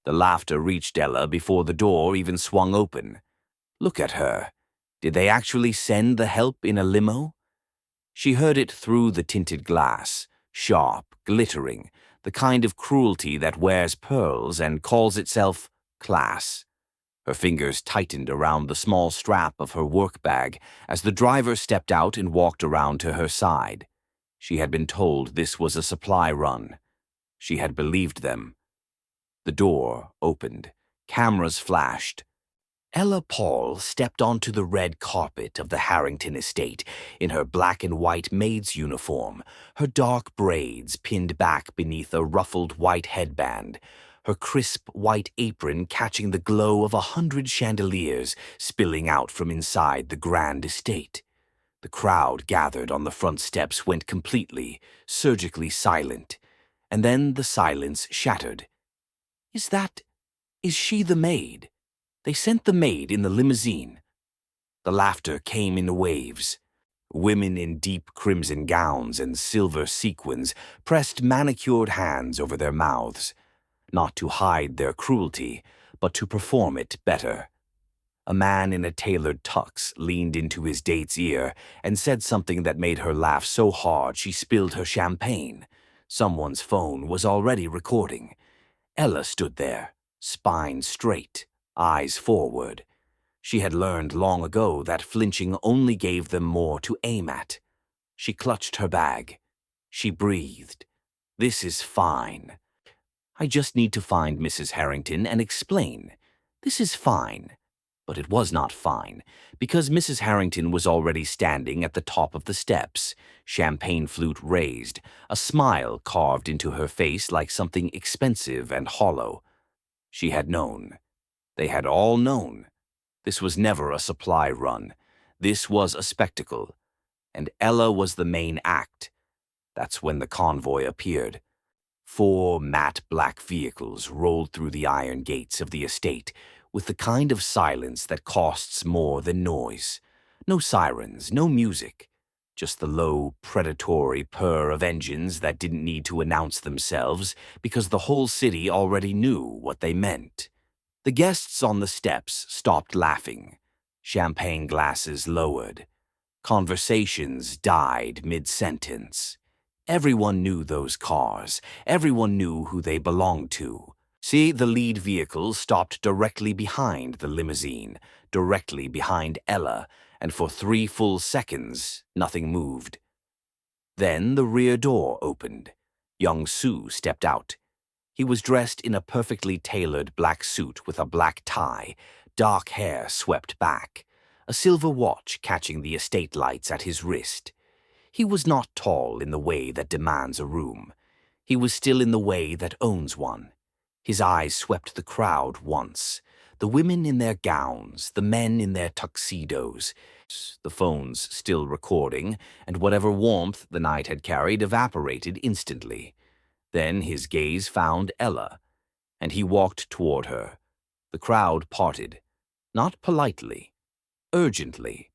The laughter reached Ella before the door even swung open. Look at her. Did they actually send the help in a limo? She heard it through the tinted glass, sharp, glittering, the kind of cruelty that wears pearls and calls itself class. Her fingers tightened around the small strap of her work bag as the driver stepped out and walked around to her side. She had been told this was a supply run. She had believed them. The door opened. Cameras flashed. Ella Paul stepped onto the red carpet of the Harrington Estate in her black and white maid's uniform, her dark braids pinned back beneath a ruffled white headband, her crisp white apron catching the glow of 100 chandeliers spilling out from inside the grand estate. The crowd gathered on the front steps went completely, surgically silent, and then the silence shattered. Is she the maid? They sent the maid in the limousine. The laughter came in waves. Women in deep crimson gowns and silver sequins pressed manicured hands over their mouths, not to hide their cruelty, but to perform it better. A man in a tailored tux leaned into his date's ear and said something that made her laugh so hard she spilled her champagne. Someone's phone was already recording. Ella stood there, spine straight, eyes forward. She had learned long ago that flinching only gave them more to aim at. She clutched her bag. She breathed. This is fine. I just need to find Mrs. Harrington and explain. This is fine. But it was not fine, because Mrs. Harrington was already standing at the top of the steps, champagne flute raised, a smile carved into her face like something expensive and hollow. She had known. They had all known. This was never a supply run. This was a spectacle. And Ella was the main act. That's when the convoy appeared. 4 matte black vehicles rolled through the iron gates of the estate with the kind of silence that costs more than noise. No sirens, no music. Just the low, predatory purr of engines that didn't need to announce themselves because the whole city already knew what they meant. The guests on the steps stopped laughing. Champagne glasses lowered. Conversations died mid-sentence. Everyone knew those cars. Everyone knew who they belonged to. See, the lead vehicle stopped directly behind the limousine, directly behind Ella, and for 3 full seconds, nothing moved. Then the rear door opened. Young Sue stepped out. He was dressed in a perfectly tailored black suit with a black tie, dark hair swept back, a silver watch catching the estate lights at his wrist. He was not tall in the way that demands a room. He was still in the way that owns one. His eyes swept the crowd once, the women in their gowns, the men in their tuxedos, the phones still recording, and whatever warmth the night had carried evaporated instantly. Then his gaze found Ella, and he walked toward her. The crowd parted, not politely, urgently.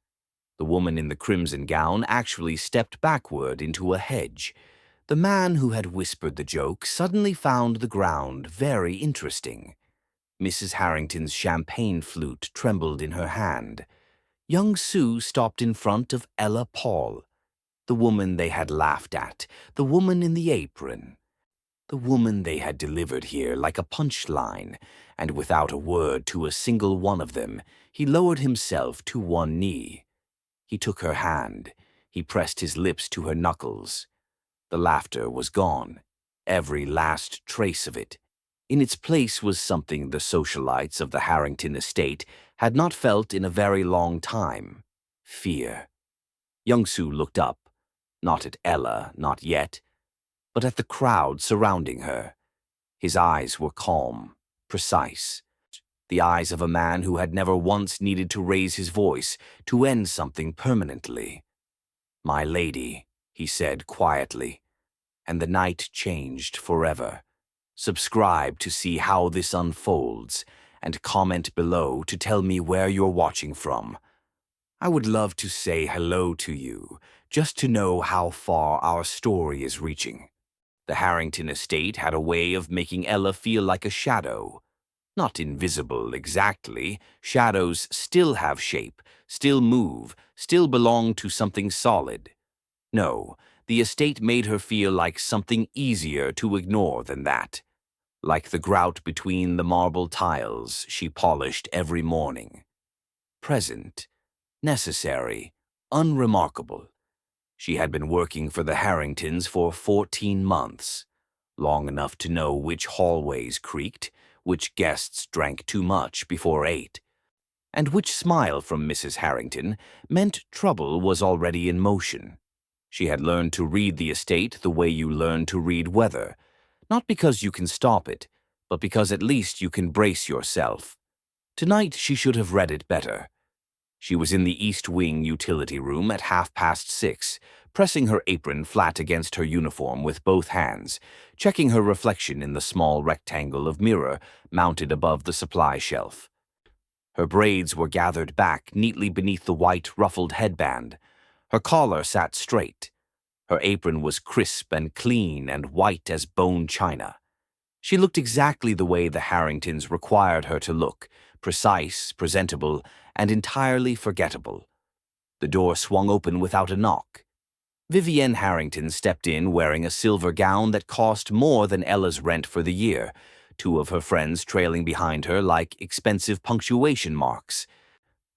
The woman in the crimson gown actually stepped backward into a hedge. The man who had whispered the joke suddenly found the ground very interesting. Mrs. Harrington's champagne flute trembled in her hand. Young Sue stopped in front of Ella Paul, the woman they had laughed at, the woman in the apron. The woman they had delivered here like a punchline, and without a word to a single one of them, he lowered himself to one knee. He took her hand. He pressed his lips to her knuckles. The laughter was gone, every last trace of it. In its place was something the socialites of the Harrington Estate had not felt in a very long time: fear. Young Sue looked up, not at Ella, not yet, but at the crowd surrounding her. His eyes were calm, precise, the eyes of a man who had never once needed to raise his voice to end something permanently. "My lady," he said quietly, and the night changed forever. Subscribe to see how this unfolds, and comment below to tell me where you're watching from. I would love to say hello to you, just to know how far our story is reaching. The Harrington Estate had a way of making Ella feel like a shadow, Not invisible exactly. Shadows still have shape, still move, still belong to something solid. No, the estate made her feel like something easier to ignore than that. Like the grout between the marble tiles she polished every morning. Present, necessary, unremarkable. She had been working for the Harringtons for 14 months, long enough to know which hallways creaked, which guests drank too much before 8, and which smile from Mrs. Harrington meant trouble was already in motion. She had learned to read the estate the way you learn to read weather, not because you can stop it, but because at least you can brace yourself. Tonight she should have read it better. She was in the East Wing utility room at 6:30, pressing her apron flat against her uniform with both hands, checking her reflection in the small rectangle of mirror mounted above the supply shelf. Her braids were gathered back neatly beneath the white ruffled headband. Her collar sat straight. Her apron was crisp and clean and white as bone china. She looked exactly the way the Harringtons required her to look, precise, presentable, and entirely forgettable. The door swung open without a knock. Vivienne Harrington stepped in wearing a silver gown that cost more than Ella's rent for the year, two of her friends trailing behind her like expensive punctuation marks.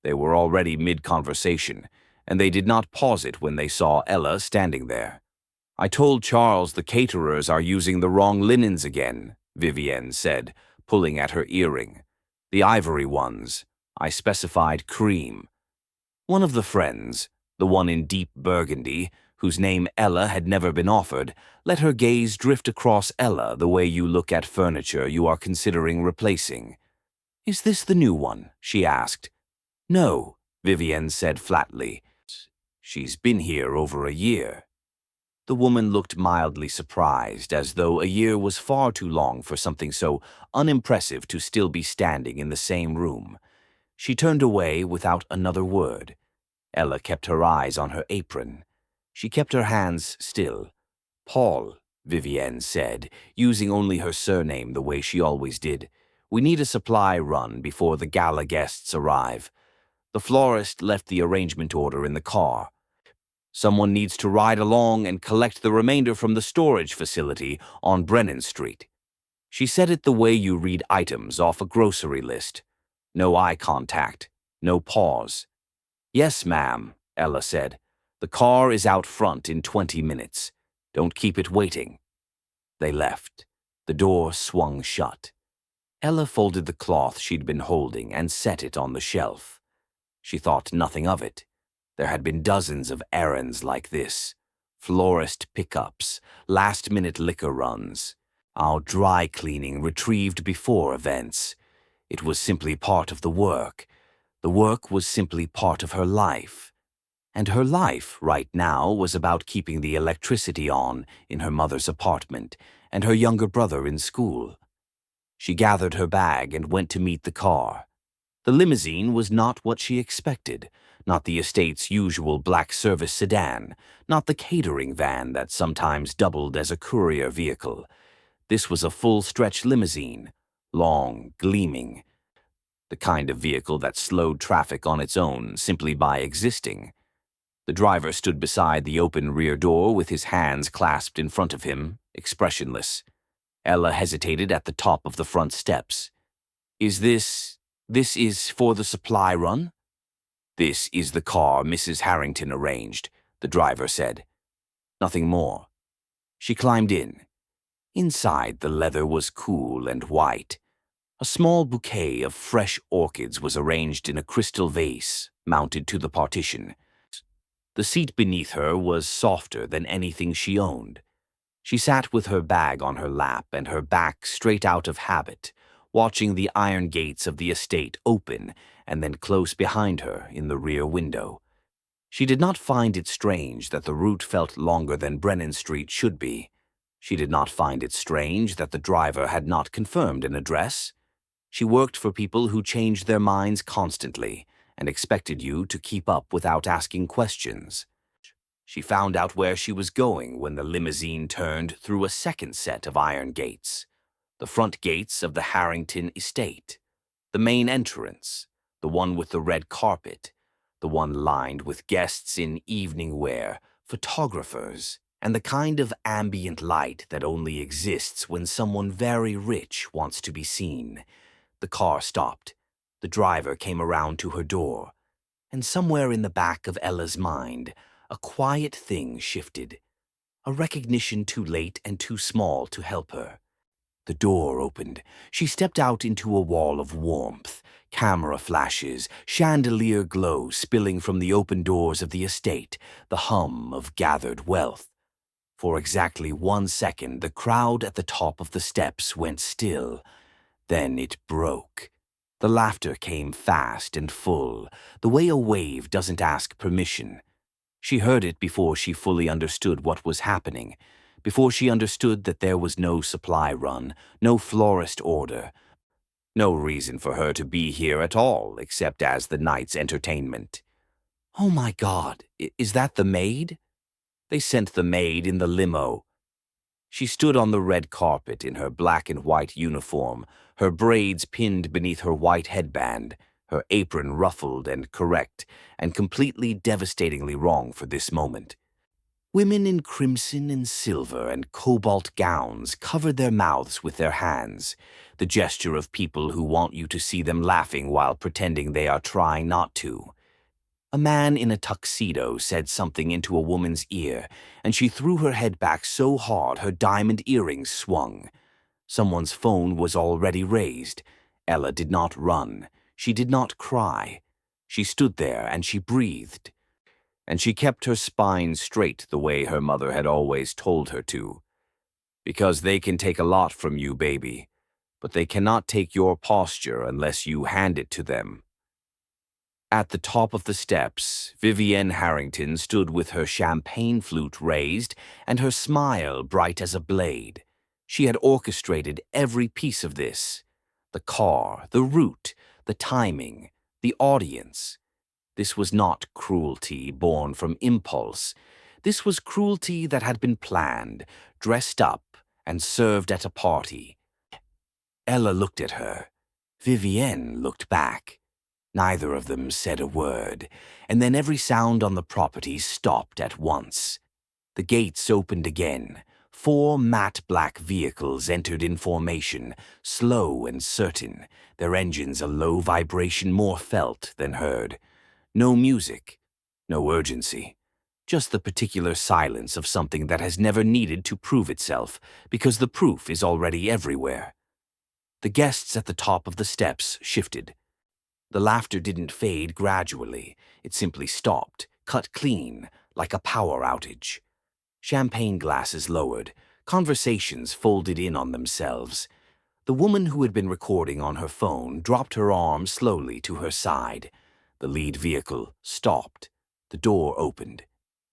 They were already mid-conversation, and they did not pause it when they saw Ella standing there. "I told Charles the caterers are using the wrong linens again," Vivienne said, pulling at her earring. "The ivory ones. I specified cream." One of the friends, the one in deep burgundy, whose name Ella had never been offered, let her gaze drift across Ella the way you look at furniture you are considering replacing. "Is this the new one?" she asked. "No," Vivienne said flatly. "She's been here over a year." The woman looked mildly surprised, as though a year was far too long for something so unimpressive to still be standing in the same room. She turned away without another word. Ella kept her eyes on her apron. She kept her hands still. "Paul," Vivienne said, using only her surname the way she always did, "we need a supply run before the gala guests arrive. The florist left the arrangement order in the car. Someone needs to ride along and collect the remainder from the storage facility on Brennan Street." She said it the way you read items off a grocery list. No eye contact, no pause. "Yes, ma'am," Ella said. "The car is out front in 20 minutes. Don't keep it waiting." They left. The door swung shut. Ella folded the cloth she'd been holding and set it on the shelf. She thought nothing of it. There had been dozens of errands like this. Florist pickups, last-minute liquor runs. Our dry cleaning retrieved before events. It was simply part of the work. The work was simply part of her life. And her life, right now, was about keeping the electricity on in her mother's apartment and her younger brother in school. She gathered her bag and went to meet the car. The limousine was not what she expected, not the estate's usual black service sedan, not the catering van that sometimes doubled as a courier vehicle. This was a full-stretch limousine, long, gleaming, the kind of vehicle that slowed traffic on its own simply by existing. The driver stood beside the open rear door with his hands clasped in front of him, expressionless. Ella hesitated at the top of the front steps. This is for the supply run?" "This is the car Mrs. Harrington arranged," the driver said. Nothing more. She climbed in. Inside, the leather was cool and white. A small bouquet of fresh orchids was arranged in a crystal vase mounted to the partition. The seat beneath her was softer than anything she owned. She sat with her bag on her lap and her back straight out of habit, watching the iron gates of the estate open and then close behind her in the rear window. She did not find it strange that the route felt longer than Brennan Street should be. She did not find it strange that the driver had not confirmed an address. She worked for people who changed their minds constantly and expected you to keep up without asking questions. She found out where she was going when the limousine turned through a second set of iron gates. The front gates of the Harrington Estate, the main entrance, the one with the red carpet, the one lined with guests in evening wear, photographers, and the kind of ambient light that only exists when someone very rich wants to be seen. The car stopped. The driver came around to her door, and somewhere in the back of Ella's mind, a quiet thing shifted, a recognition too late and too small to help her. The door opened. She stepped out into a wall of warmth, camera flashes, chandelier glow spilling from the open doors of the estate, the hum of gathered wealth. For exactly 1 second, the crowd at the top of the steps went still. Then it broke. The laughter came fast and full, the way a wave doesn't ask permission. She heard it before she fully understood what was happening, before she understood that there was no supply run, no florist order, no reason for her to be here at all except as the night's entertainment. Oh my God, is that the maid? They sent the maid in the limo. She stood on the red carpet in her black and white uniform, her braids pinned beneath her white headband, her apron ruffled and correct, and completely devastatingly wrong for this moment. Women in crimson and silver and cobalt gowns covered their mouths with their hands, the gesture of people who want you to see them laughing while pretending they are trying not to. A man in a tuxedo said something into a woman's ear, and she threw her head back so hard her diamond earrings swung. Someone's phone was already raised. Ella did not run. She did not cry. She stood there and she breathed. And she kept her spine straight the way her mother had always told her to. Because they can take a lot from you, baby, but they cannot take your posture unless you hand it to them. At the top of the steps, Vivienne Harrington stood with her champagne flute raised and her smile bright as a blade. She had orchestrated every piece of this. The car, the route, the timing, the audience. This was not cruelty born from impulse. This was cruelty that had been planned, dressed up, and served at a party. Ella looked at her. Vivienne looked back. Neither of them said a word, and then every sound on the property stopped at once. The gates opened again. 4 matte black vehicles entered in formation, slow and certain, their engines a low vibration more felt than heard. No music, no urgency, just the particular silence of something that has never needed to prove itself, because the proof is already everywhere. The guests at the top of the steps shifted. The laughter didn't fade gradually. It simply stopped, cut clean, like a power outage. Champagne glasses lowered, conversations folded in on themselves. The woman who had been recording on her phone dropped her arm slowly to her side. The lead vehicle stopped. The door opened.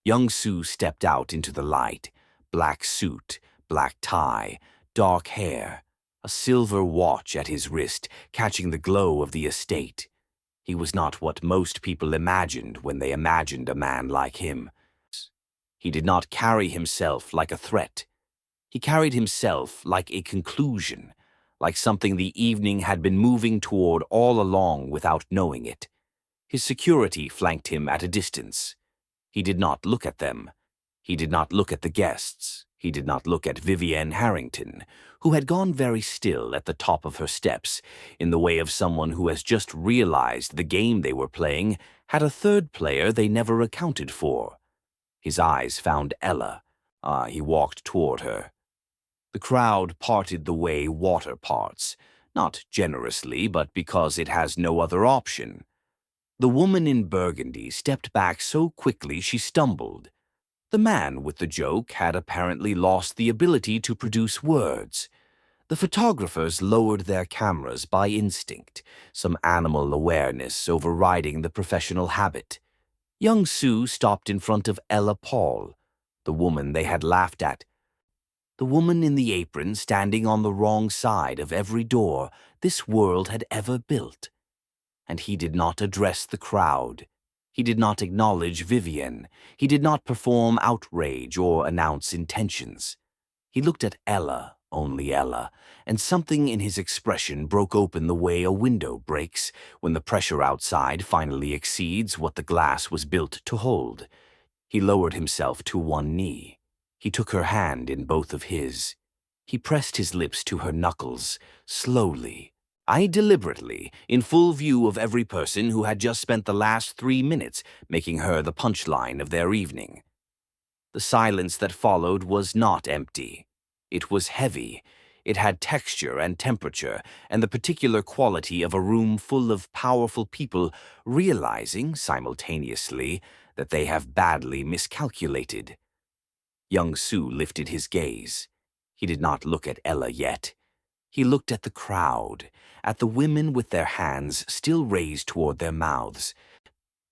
Young Sue stepped out into the light. Black suit, black tie, dark hair, a silver watch at his wrist, catching the glow of the estate. He was not what most people imagined when they imagined a man like him. He did not carry himself like a threat. He carried himself like a conclusion, like something the evening had been moving toward all along without knowing it. His security flanked him at a distance. He did not look at them. He did not look at the guests. He did not look at Vivienne Harrington, who had gone very still at the top of her steps, in the way of someone who has just realized the game they were playing had a third player they never accounted for. His eyes found Ella. He walked toward her. The crowd parted the way water parts, not generously, but because it has no other option. The woman in burgundy stepped back so quickly she stumbled. The man with the joke had apparently lost the ability to produce words. The photographers lowered their cameras by instinct, some animal awareness overriding the professional habit. Young Sue stopped in front of Ella Paul, the woman they had laughed at. The woman in the apron standing on the wrong side of every door this world had ever built. And he did not address the crowd. He did not acknowledge Vivienne. He did not perform outrage or announce intentions. He looked at Ella only Ella, and something in his expression broke open the way a window breaks when the pressure outside finally exceeds what the glass was built to hold. He lowered himself to one knee. He took her hand in both of his. He pressed his lips to her knuckles, slowly, deliberately, in full view of every person who had just spent the last 3 minutes making her the punchline of their evening. The silence that followed was not empty. It was heavy. It had texture and temperature, and the particular quality of a room full of powerful people realizing, simultaneously, that they have badly miscalculated. Young Soo lifted his gaze. He did not look at Ella yet. He looked at the crowd, at the women with their hands still raised toward their mouths,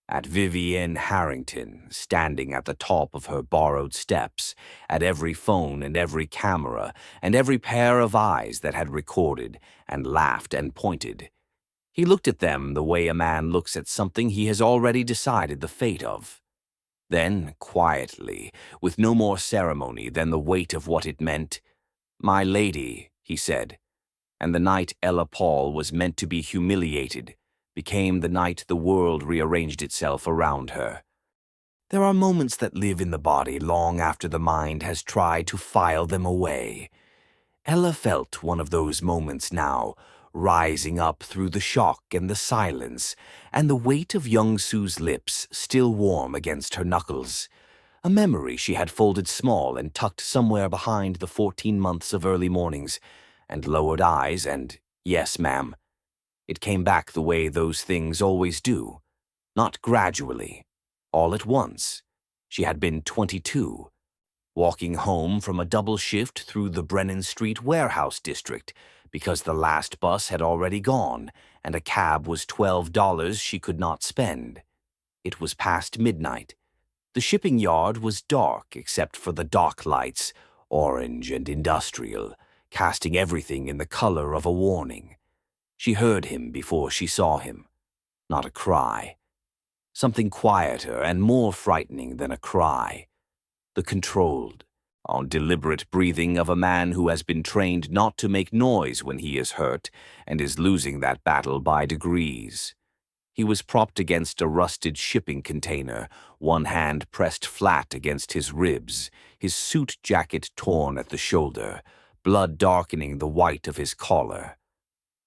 at Vivienne Harrington standing at the top of her borrowed steps, at every phone and every camera and every pair of eyes that had recorded and laughed and pointed. He looked at them the way a man looks at something he has already decided the fate of. Then, quietly, with no more ceremony than the weight of what it meant, "My lady," he said, and the night Ella Paul was meant to be humiliated became the night the world rearranged itself around her. There are moments that live in the body long after the mind has tried to file them away. Ella felt one of those moments now, rising up through the shock and the silence, and the weight of young Sue's lips still warm against her knuckles. A memory she had folded small and tucked somewhere behind the 14 months of early mornings, and lowered eyes and, "Yes, ma'am." It came back the way those things always do, not gradually, all at once. She had been 22, walking home from a double shift through the Brennan Street warehouse district because the last bus had already gone and a cab was $12 she could not spend. It was past midnight. The shipping yard was dark except for the dock lights, orange and industrial, casting everything in the color of a warning. She heard him before she saw him. Not a cry. Something quieter and more frightening than a cry. The controlled, deliberate breathing of a man who has been trained not to make noise when he is hurt and is losing that battle by degrees. He was propped against a rusted shipping container, one hand pressed flat against his ribs, his suit jacket torn at the shoulder, blood darkening the white of his collar.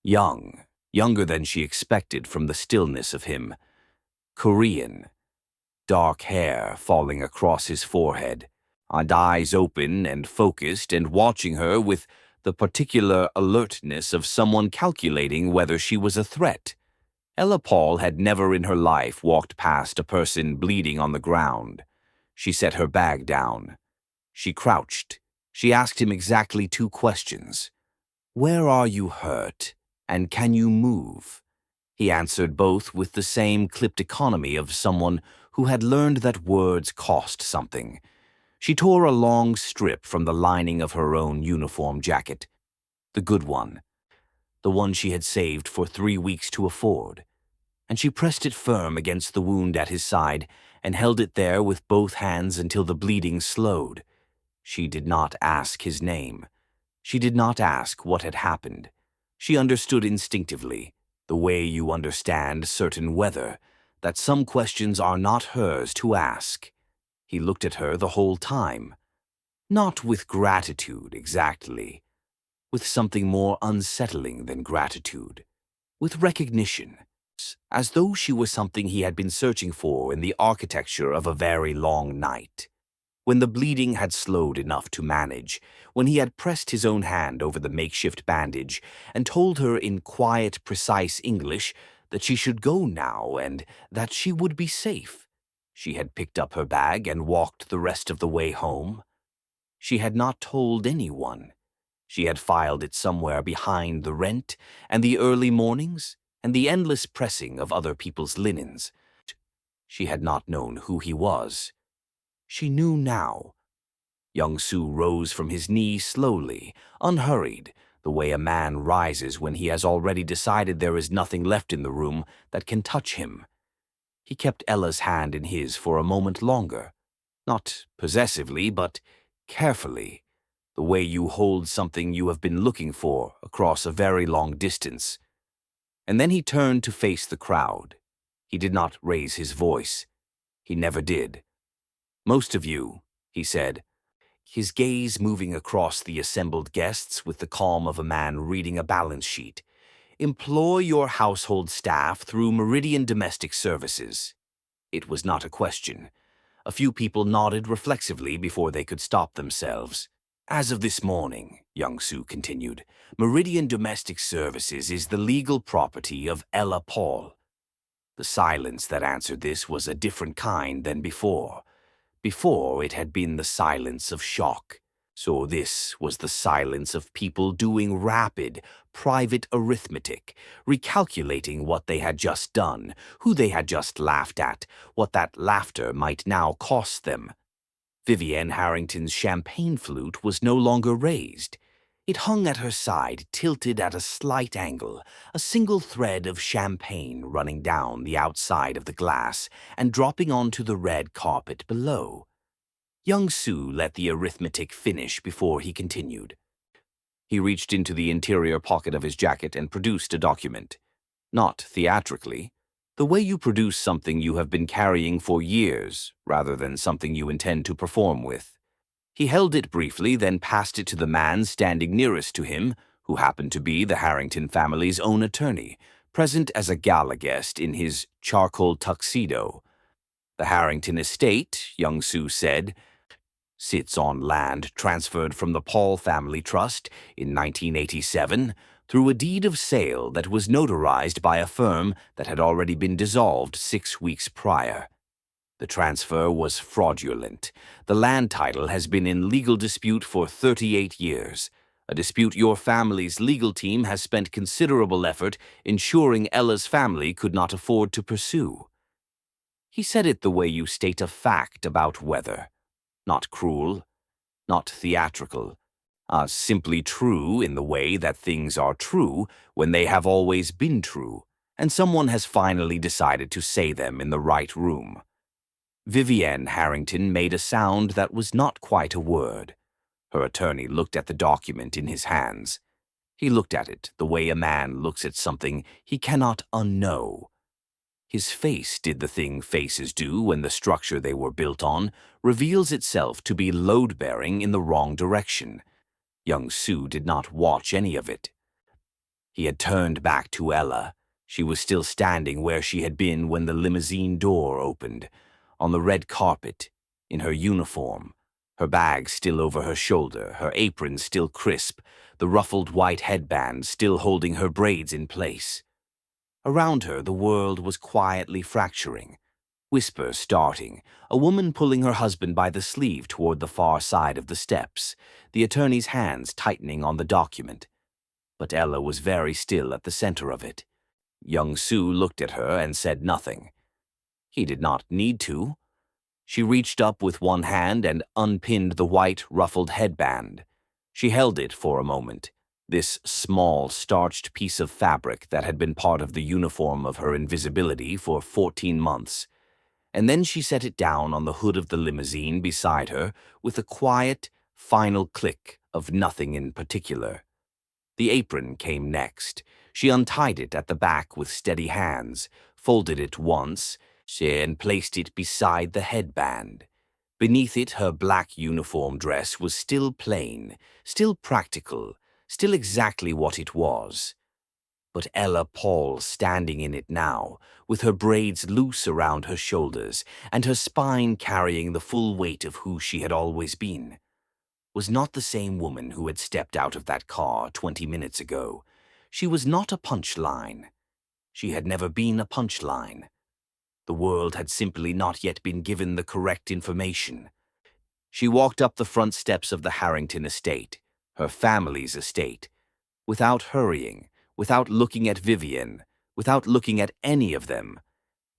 Young, younger than she expected from the stillness of him. Korean. Dark hair falling across his forehead, and eyes open and focused and watching her with the particular alertness of someone calculating whether she was a threat. Ella Paul had never in her life walked past a person bleeding on the ground. She set her bag down. She crouched. She asked him exactly 2 questions. "Where are you hurt? And can you move?" He answered both with the same clipped economy of someone who had learned that words cost something. She tore a long strip from the lining of her own uniform jacket. The good one. The one she had saved for 3 weeks to afford. And she pressed it firm against the wound at his side and held it there with both hands until the bleeding slowed. She did not ask his name. She did not ask what had happened. She understood instinctively, the way you understand certain weather, that some questions are not hers to ask. He looked at her the whole time. Not with gratitude, exactly. With something more unsettling than gratitude. With recognition. As though she was something he had been searching for in the architecture of a very long night. When the bleeding had slowed enough to manage, when he had pressed his own hand over the makeshift bandage and told her in quiet, precise English that she should go now and that she would be safe, she had picked up her bag and walked the rest of the way home. She had not told anyone. She had filed it somewhere behind the rent and the early mornings and the endless pressing of other people's linens. She had not known who he was. She knew now. Young Soo rose from his knee slowly, unhurried, the way a man rises when he has already decided there is nothing left in the room that can touch him. He kept Ella's hand in his for a moment longer, not possessively, but carefully, the way you hold something you have been looking for across a very long distance. And then he turned to face the crowd. He did not raise his voice. He never did. "Most of you," he said, his gaze moving across the assembled guests with the calm of a man reading a balance sheet, "employ your household staff through Meridian Domestic Services." It was not a question. A few people nodded reflexively before they could stop themselves. "As of this morning," young Sue continued, "Meridian Domestic Services is the legal property of Ella Paul." The silence that answered this was a different kind than before. Before, it had been the silence of shock. So this was the silence of people doing rapid, private arithmetic, recalculating what they had just done, who they had just laughed at, what that laughter might now cost them. Vivienne Harrington's champagne flute was no longer raised. It hung at her side, tilted at a slight angle, a single thread of champagne running down the outside of the glass and dropping onto the red carpet below. Young Sue let the arithmetic finish before he continued. He reached into the interior pocket of his jacket and produced a document. Not theatrically. The way you produce something you have been carrying for years, rather than something you intend to perform with. He held it briefly, then passed it to the man standing nearest to him, who happened to be the Harrington family's own attorney, present as a gala guest in his charcoal tuxedo. The Harrington Estate, young Sue said, sits on land transferred from the Paul Family Trust in 1987 through a deed of sale that was notarized by a firm that had already been dissolved 6 weeks prior. The transfer was fraudulent. The land title has been in legal dispute for 38 years, a dispute your family's legal team has spent considerable effort ensuring Ella's family could not afford to pursue. He said it the way you state a fact about weather. Not cruel, not theatrical, simply true in the way that things are true when they have always been true, and someone has finally decided to say them in the right room. Vivienne Harrington made a sound that was not quite a word. Her attorney looked at the document in his hands. He looked at it the way a man looks at something he cannot unknow. His face did the thing faces do when the structure they were built on reveals itself to be load-bearing in the wrong direction. Young Sue did not watch any of it. He had turned back to Ella. She was still standing where she had been when the limousine door opened, on the red carpet, in her uniform, her bag still over her shoulder, her apron still crisp, the ruffled white headband still holding her braids in place. Around her, the world was quietly fracturing, whispers starting, a woman pulling her husband by the sleeve toward the far side of the steps, the attorney's hands tightening on the document. But Ella was very still at the center of it. Young Sue looked at her and said nothing. He did not need to. She reached up with one hand and unpinned the white, ruffled headband. She held it for a moment, this small, starched piece of fabric that had been part of the uniform of her invisibility for 14 months. And then she set it down on the hood of the limousine beside her with a quiet, final click of nothing in particular. The apron came next. She untied it at the back with steady hands, folded it once, and placed it beside the headband. Beneath it, her black uniform dress was still plain, still practical, still exactly what it was. But Ella Paul standing in it now, with her braids loose around her shoulders and her spine carrying the full weight of who she had always been, was not the same woman who had stepped out of that car 20 minutes ago. She was not a punchline. She had never been a punchline. The world had simply not yet been given the correct information. She walked up the front steps of the Harrington Estate, her family's estate, without hurrying, without looking at Vivienne, without looking at any of them.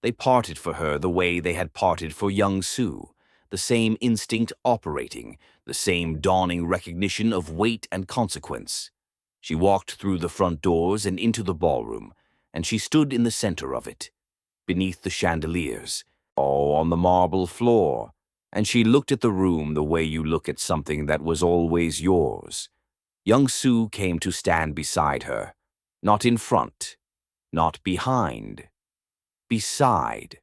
They parted for her the way they had parted for young Sue, the same instinct operating, the same dawning recognition of weight and consequence. She walked through the front doors and into the ballroom, and she stood in the center of it, beneath the chandeliers, or on the marble floor, and she looked at the room the way you look at something that was always yours. Young Sue came to stand beside her, not in front, not behind, beside.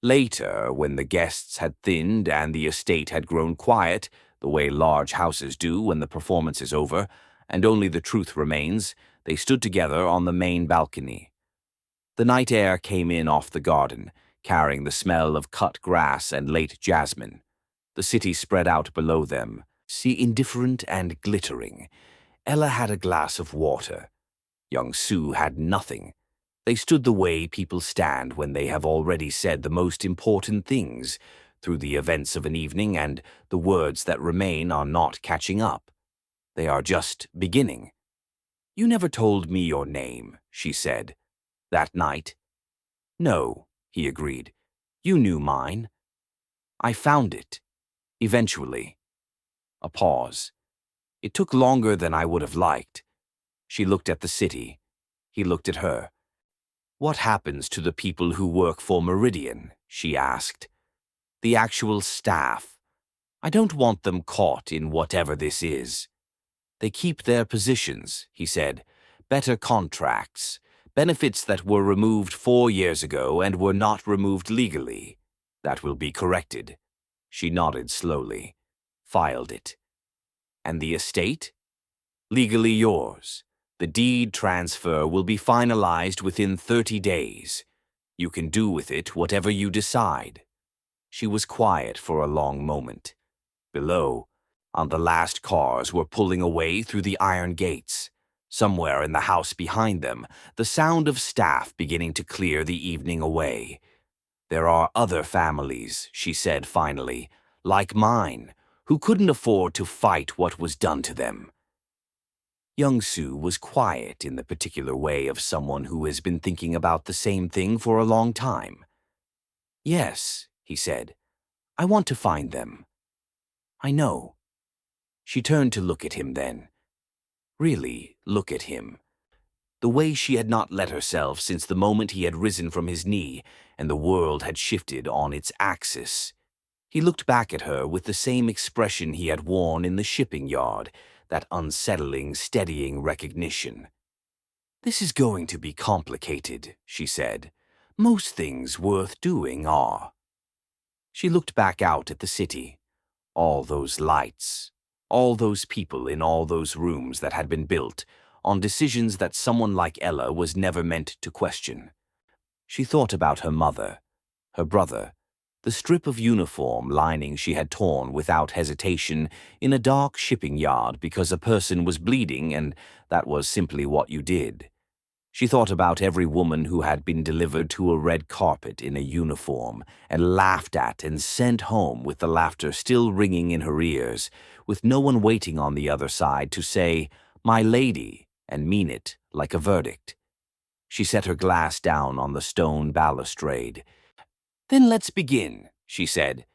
Later, when the guests had thinned and the estate had grown quiet, the way large houses do when the performance is over, and only the truth remains, they stood together on the main balcony. The night air came in off the garden, carrying the smell of cut grass and late jasmine. The city spread out below them, indifferent and glittering. Ella had a glass of water. Young Sue had nothing. They stood the way people stand when they have already said the most important things, through the events of an evening, and the words that remain are not catching up. They are just beginning. "You never told me your name," she said. "That night?" "No," he agreed. "You knew mine." "I found it. Eventually." A pause. "It took longer than I would have liked." She looked at the city. He looked at her. "What happens to the people who work for Meridian?" she asked. "The actual staff. I don't want them caught in whatever this is." "They keep their positions," he said. "Better contracts. Benefits that were removed 4 years ago and were not removed legally. That will be corrected." She nodded slowly. "Filed it." "And the estate?" "Legally yours. The deed transfer will be finalized within 30 days. You can do with it whatever you decide." She was quiet for a long moment. Below, the last cars were pulling away through the iron gates. Somewhere in the house behind them, the sound of staff beginning to clear the evening away. "There are other families," she said finally, "like mine, who couldn't afford to fight what was done to them." Young Sue was quiet in the particular way of someone who has been thinking about the same thing for a long time. "Yes," he said. "I want to find them." "I know." She turned to look at him then. Really look at him. The way she had not let herself since the moment he had risen from his knee and the world had shifted on its axis. He looked back at her with the same expression he had worn in the shipping yard, that unsettling, steadying recognition. "This is going to be complicated," she said. "Most things worth doing are." She looked back out at the city. All those lights, all those people in all those rooms that had been built, on decisions that someone like Ella was never meant to question. She thought about her mother, her brother, the strip of uniform lining she had torn without hesitation in a dark shipping yard because a person was bleeding and that was simply what you did. She thought about every woman who had been delivered to a red carpet in a uniform and laughed at and sent home with the laughter still ringing in her ears, with no one waiting on the other side to say, "My lady," and mean it like a verdict. She set her glass down on the stone balustrade. "Then let's begin," she said.